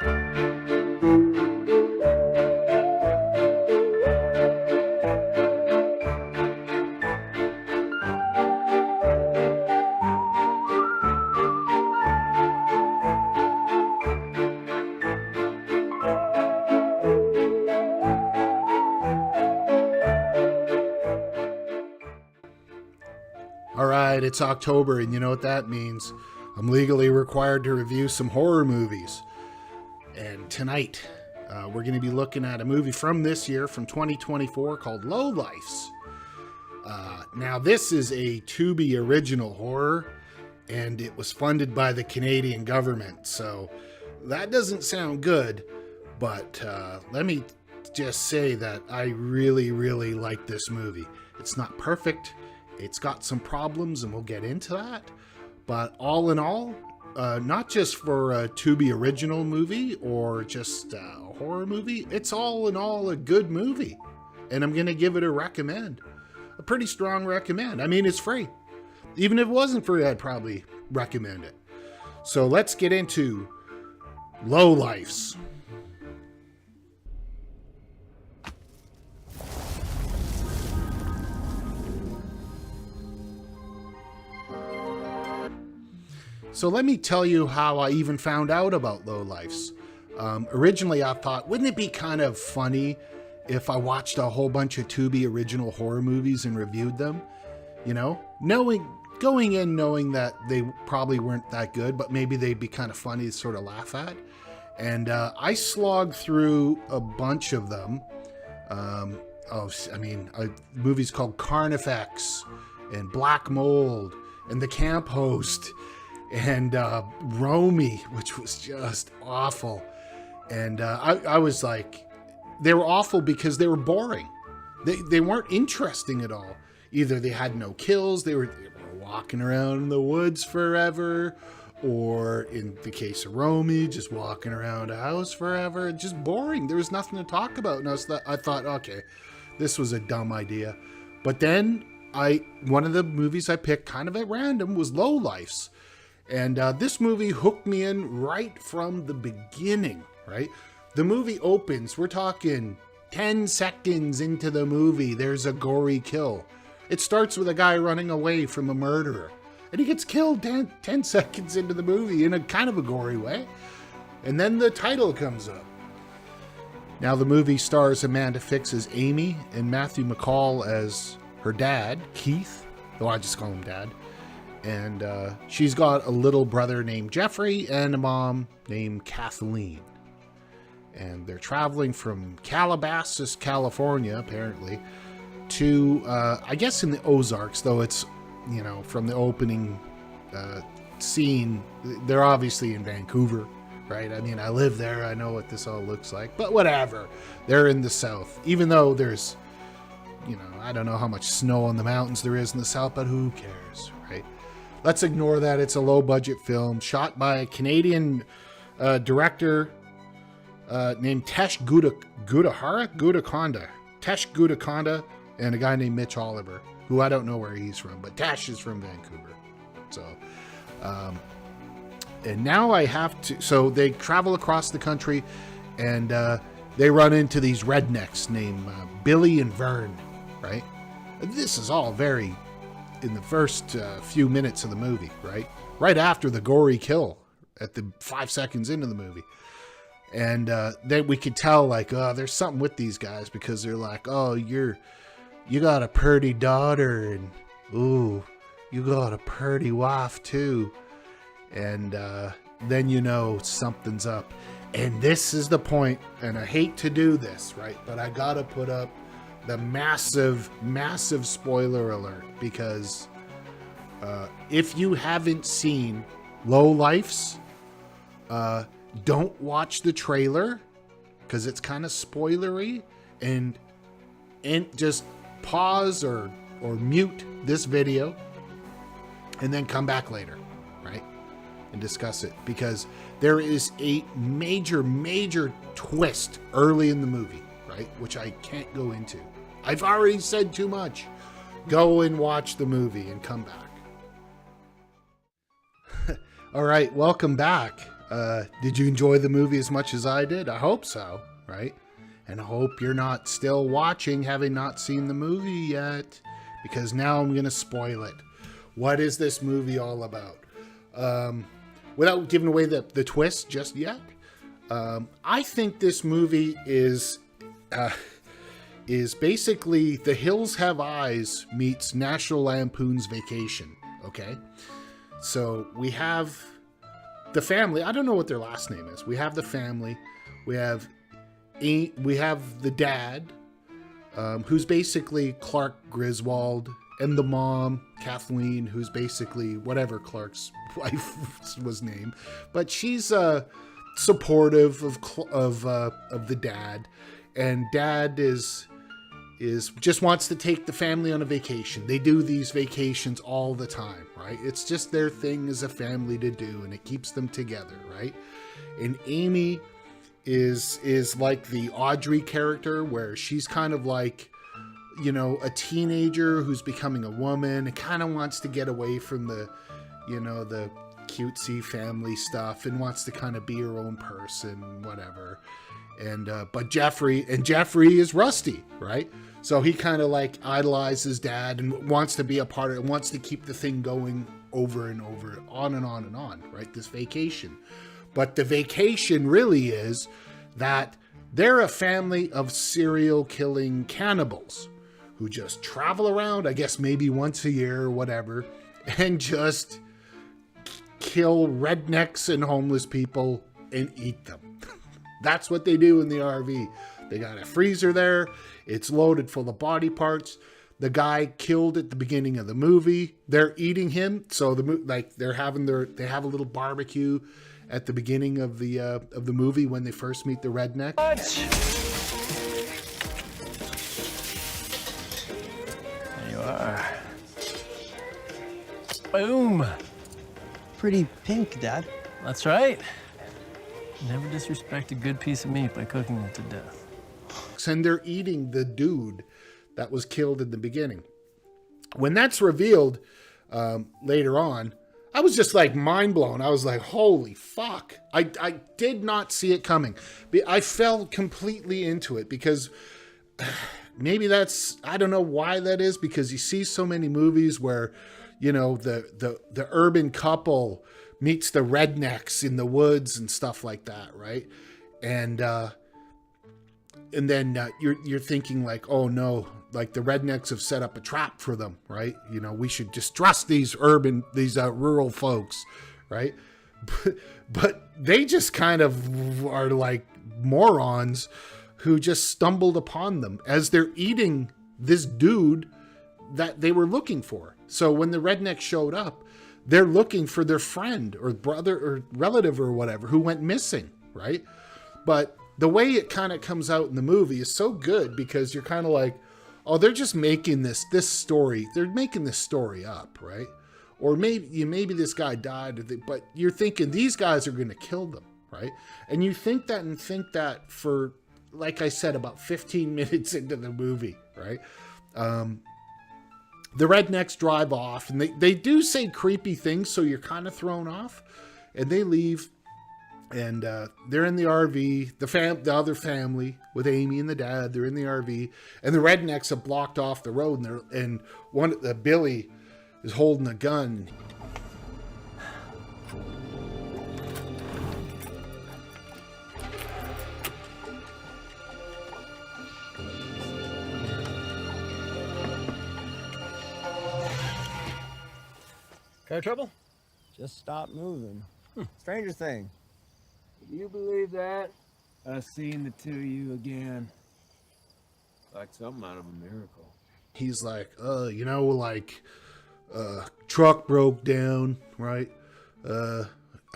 All right, it's October, and you know what that means. I'm legally required to review some horror movies. And tonight, we're going to be looking at a movie from this year, from 2024, called Lowlifes. Now, this is a Tubi Original Horror, and it was funded by the Canadian government. So that doesn't sound good, but let me just say that I really, really like this movie. It's not perfect. It's got some problems, and we'll get into that. But all in all, not just for a Tubi original movie or just a horror movie, it's all in all a good movie. And I'm going to give it a recommend. A pretty strong recommend. I mean, it's free. Even if it wasn't free, I'd probably recommend it. So let's get into Lowlifes. So let me tell you how I even found out about Lowlifes. Originally, I thought, wouldn't it be kind of funny if I watched a whole bunch of Tubi original horror movies and reviewed them? You know, going in knowing that they probably weren't that good, but maybe they'd be kind of funny to sort of laugh at. And I slogged through a bunch of them. Movies called Carnifex and Black Mold and The Camp Host and Romy, which was just awful. And I was like, they were awful because they were boring. They weren't interesting at all. Either they had no kills, they were walking around in the woods forever, or in the case of Romy, just walking around a house forever. Just boring. There was nothing to talk about. And I thought, okay, this was a dumb idea. But then one of the movies I picked kind of at random was Lowlifes. And this movie hooked me in right from the beginning, right? The movie opens, we're talking 10 seconds into the movie, there's a gory kill. It starts with a guy running away from a murderer. And he gets killed 10 seconds into the movie in a kind of a gory way. And then the title comes up. Now the movie stars Amanda Fix as Amy and Matthew McCall as her dad, Keith. Though I just call him Dad. And she's got a little brother named Jeffrey and a mom named Kathleen. And they're traveling from Calabasas, California, apparently, to, I guess in the Ozarks, though it's, you know, from the opening scene, they're obviously in Vancouver, right? I mean, I live there. I know what this all looks like. But whatever. They're in the South. Even though there's, you know, I don't know how much snow on the mountains there is in the South, but who cares, right? Let's ignore that. It's a low-budget film shot by a Canadian director named Tesh Gudakonda. Tesh Gudakonda and a guy named Mitch Oliver, who I don't know where he's from, but Tesh is from Vancouver. So, and now I have to... So they travel across the country, and they run into these rednecks named Billy and Vern, right? This is all very... in the first few minutes of the movie, right? Right after the gory kill at the 5 seconds into the movie. And then we could tell, like, oh, there's something with these guys, because they're like, oh, you got a pretty daughter, and ooh, you got a pretty wife too. And then you know something's up. And this is the point, and I hate to do this, right? But I gotta put up the massive, massive spoiler alert, because if you haven't seen Lowlifes, don't watch the trailer, because it's kind of spoilery, and just pause or mute this video and then come back later, right, and discuss it, because there is a major, major twist early in the movie, right, which I can't go into. I've already said too much. Go and watch the movie and come back. All right, welcome back. Did you enjoy the movie as much as I did? I hope so, right? And I hope you're not still watching, having not seen the movie yet, because now I'm going to spoil it. What is this movie all about? Without giving away the twist just yet, I think this movie is basically The Hills Have Eyes meets National Lampoon's Vacation, okay? So we have the family. I don't know what their last name is. We have the family. We have the dad, who's basically Clark Griswold, and the mom, Kathleen, who's basically whatever Clark's wife was named, but she's supportive of the dad, and dad is just wants to take the family on a vacation. They do these vacations all the time, right? It's just their thing as a family to do, and it keeps them together, right? And Amy is like the Audrey character, where she's kind of like, you know, a teenager who's becoming a woman and kind of wants to get away from the, you know, the cutesy family stuff and wants to kind of be her own person, whatever. And but Jeffrey is Rusty, right? So he kind of like idolizes dad and wants to be a part of it, wants to keep the thing going over and over, on and on and on, right? This vacation. But the vacation really is that they're a family of serial killing cannibals who just travel around, I guess maybe once a year or whatever, and just kill rednecks and homeless people and eat them. That's what they do in the RV. They got a freezer there. It's loaded full of body parts. The guy killed at the beginning of the movie. They're eating him. So they have a little barbecue at the beginning of the movie when they first meet the redneck. There you are. Boom. Pretty pink, Dad. That's right. Never disrespect a good piece of meat by cooking it to death. And they're eating the dude that was killed in the beginning. When that's revealed later on, I was just like mind blown. I was like, holy fuck. I did not see it coming. I fell completely into it because maybe I don't know why that is, because you see so many movies where, you know, the urban couple meets the rednecks in the woods and stuff like that, right? And then you're thinking like, oh no, like the rednecks have set up a trap for them, right? You know, we should just trust these rural folks, right? But they just kind of are like morons who just stumbled upon them as they're eating this dude that they were looking for. So when the redneck showed up, they're looking for their friend or brother or relative or whatever who went missing, right? But the way it kind of comes out in the movie is so good because you're kind of like, oh, they're just making this story. They're making this story up, right? Or maybe this guy died, but you're thinking these guys are going to kill them, right? And you think that for, like I said, about 15 minutes into the movie, right? The rednecks drive off, and they do say creepy things, so you're kind of thrown off. And they leave, and they're in the RV. The other family with Amy and the dad, they're in the RV, and the rednecks have blocked off the road, and Billy is holding a gun. Car trouble? Just stop moving. Stranger thing. Do you believe that? I've seen the two of you again. Like something out of a miracle. He's like, truck broke down, right? I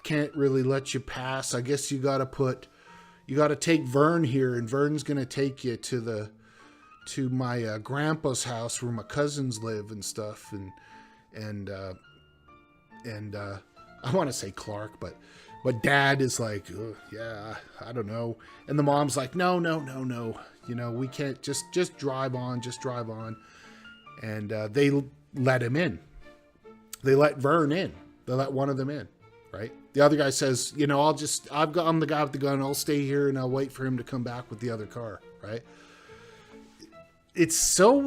can't really let you pass. I guess you gotta take Vern here, and Vern's gonna take you to my grandpa's house where my cousins live and stuff, and I want to say Clark, but dad is like, yeah, I don't know. And the mom's like, no. You know, we can't just drive on. And they let him in. They let Vern in. They let one of them in. right? The other guy says, you know, I'm the guy with the gun. I'll stay here and I'll wait for him to come back with the other car, right? It's so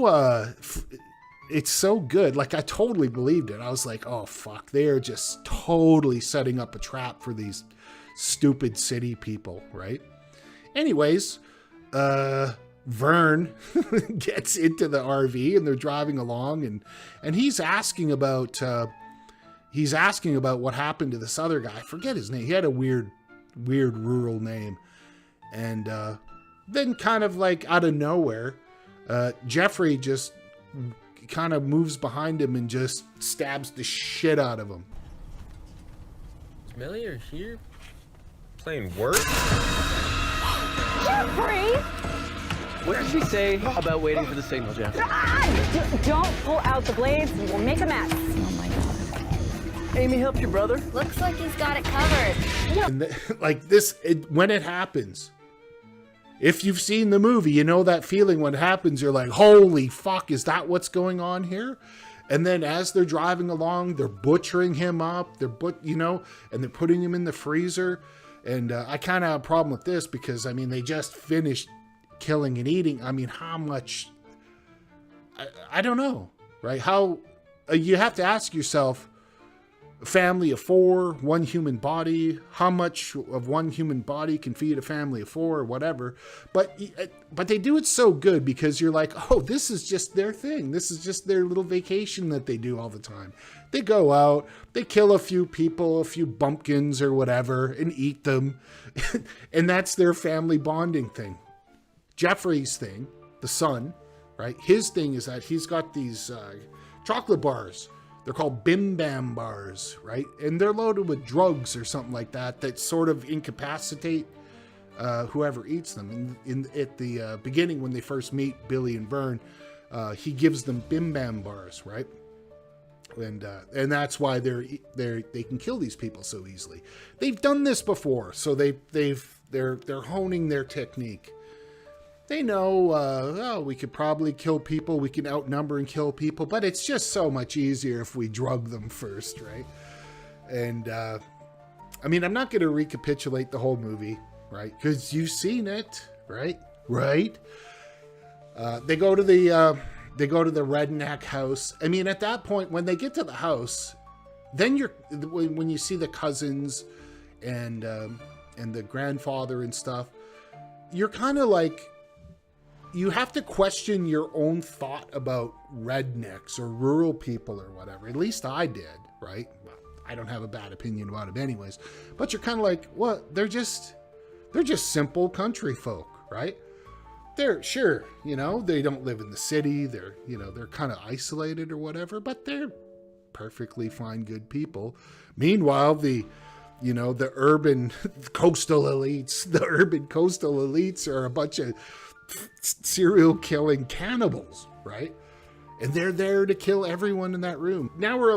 good. Like, I totally believed it. I was like, oh fuck, they're just totally setting up a trap for these stupid city people, right? Anyways, Vern gets into the RV and they're driving along, and he's asking about what happened to this other guy. I forget his name. He had a weird rural name. And then kind of like out of nowhere, Jeffrey just kind of moves behind him and just stabs the shit out of him. Is Melly here playing work? Jeffrey! What did she say about waiting for the signal, Jeff? Don't pull out the blades. We'll make a mess. Oh my God. Amy helped your brother? Looks like he's got it covered. And like this, when it happens, if you've seen the movie, you know that feeling when it happens, you're like, holy fuck, is that what's going on here? And then as they're driving along, they're butchering him up, and they're putting him in the freezer. And I kind of have a problem with this because, I mean, they just finished killing and eating. I mean, how much, I don't know, right? How, you have to ask yourself, a family of 4, one human body, how much of one human body can feed a family of 4 or whatever. But they do it so good because you're like, oh, this is just their thing. This is just their little vacation that they do all the time. They go out, they kill a few people, a few bumpkins or whatever, and eat them. And that's their family bonding thing. Jeffrey's thing, the son, right? His thing is that he's got these chocolate bars. They're called Bim Bam bars, right? And they're loaded with drugs or something like that sort of incapacitate whoever eats them. At the beginning, when they first meet Billy and Vern, he gives them Bim Bam bars, right? And that's why they can kill these people so easily. They've done this before, so they're honing their technique. They know, we could probably kill people. We can outnumber and kill people, but it's just so much easier if we drug them first, right? And, I mean, I'm not going to recapitulate the whole movie, right? Because you've seen it, right? Right? They go to the redneck house. I mean, at that point, when they get to the house, then when you see the cousins and the grandfather and stuff, you're kind of like, you have to question your own thought about rednecks or rural people or whatever. At least I did, right? Well, I don't have a bad opinion about them anyways. But you're kind of like, what? They're just simple country folk, right? They're sure, they don't live in the city. They're kind of isolated or whatever, but they're perfectly fine, good people. Meanwhile, the urban coastal elites are a bunch of serial killing cannibals, right? And they're there to kill everyone in that room. Now we're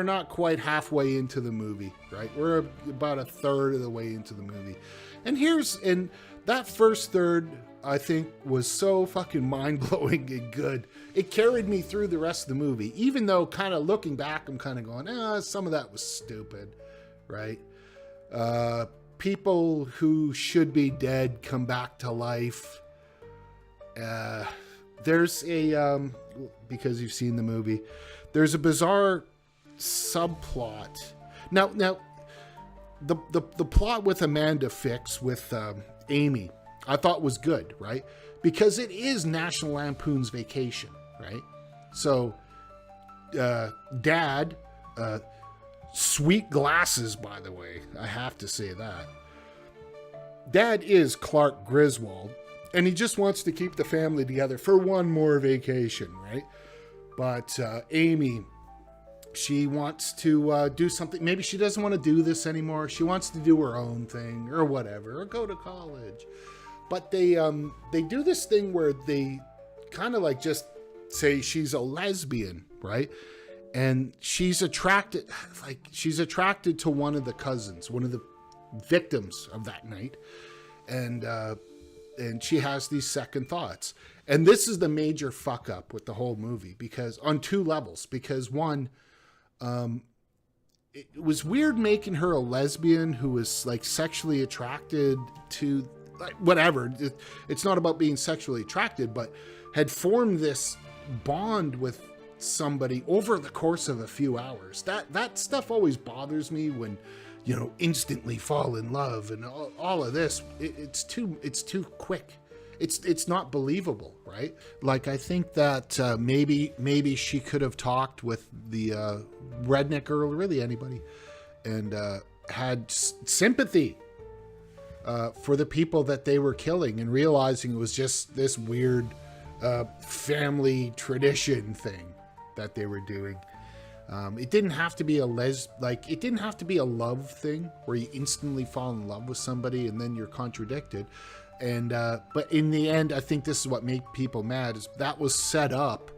not quite halfway into the movie, right? We're about a third of the way into the movie. And that first third, I think, was so fucking mind-blowing and good. It carried me through the rest of the movie, even though kind of looking back, I'm kind of going, some of that was stupid, right? People who should be dead come back to life. There's because you've seen the movie, there's a bizarre subplot. Now, the plot with Amanda Fix with Amy, I thought was good, right? Because it is National Lampoon's Vacation, right? So, Dad, sweet glasses, by the way, I have to say that. Dad is Clark Griswold, and he just wants to keep the family together for one more vacation, right? But Amy, she wants to do something. Maybe she doesn't want to do this anymore. She wants to do her own thing or whatever, or go to college. But they do this thing where they kind of like just say she's a lesbian, right? And she's attracted to one of the cousins, one of the victims of that night. And she has these second thoughts. And this is the major fuck up with the whole movie, because on 2 levels, because one, it was weird making her a lesbian who was like sexually attracted to, like, whatever. It's not about being sexually attracted, but had formed this bond with somebody over the course of a few hours. That stuff always bothers me when, you know, instantly fall in love and all of this. It's too quick. It's not believable, right? Like, I think that maybe she could have talked with the redneck girl, or really anybody, and had sympathy for the people that they were killing, and realizing it was just this weird family tradition thing that they were doing. It didn't have to be it didn't have to be a love thing where you instantly fall in love with somebody and then you're contradicted. And but in the end, I think this is what made people mad, is that was set up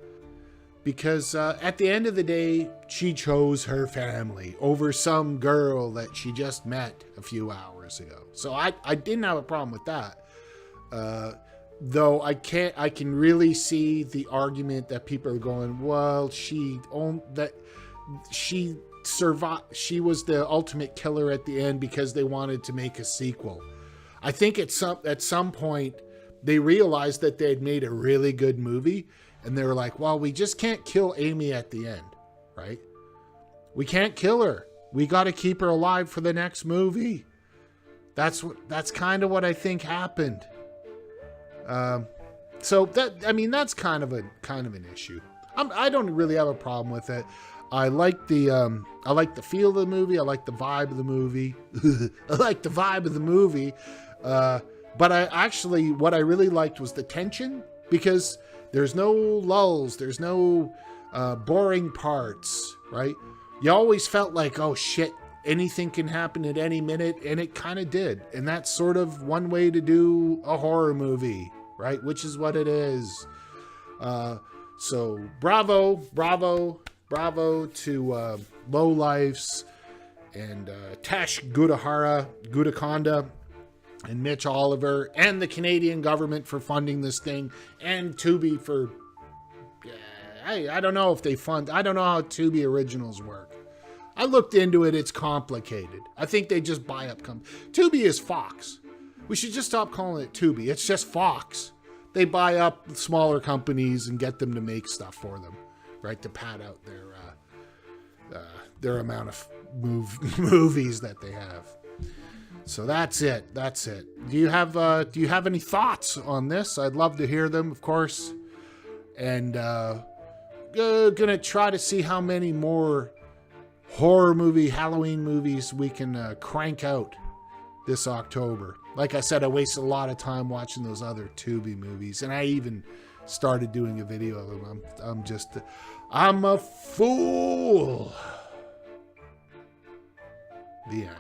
because at the end of the day, she chose her family over some girl that she just met a few hours ago. So I didn't have a problem with that. Though I can really see the argument that people are going, well, she survived. She was the ultimate killer at the end because they wanted to make a sequel. I think at some point they realized that they had made a really good movie, and they were like, well, we just can't kill Amy at the end, right? We can't kill her. We got to keep her alive for the next movie. That's kind of what I think happened. So that's kind of an issue. I don't really have a problem with it. I like the feel of the movie. I like the vibe of the movie. I like the vibe of the movie. But what I really liked was the tension, because there's no lulls. There's no, boring parts, right? You always felt like, oh shit, anything can happen at any minute. And it kind of did. And that's sort of one way to do a horror movie, right? Which is what it is. So bravo to Lowlifes and Tash Gudakonda and Mitch Oliver and the Canadian government for funding this thing, and Tubi for, I don't know if they fund, I don't know how Tubi Originals work. I looked into it, it's complicated. I think they just buy up Tubi is Fox. We should just stop calling it Tubi. It's just Fox. They buy up smaller companies and get them to make stuff for them, right? To pad out their amount of movies that they have. So that's it. Do you have any thoughts on this? I'd love to hear them, of course. And gonna try to see how many more horror movie, Halloween movies we can crank out this October. Like I said, I wasted a lot of time watching those other Tubi movies, and I even started doing a video of them. I'm a fool. The end.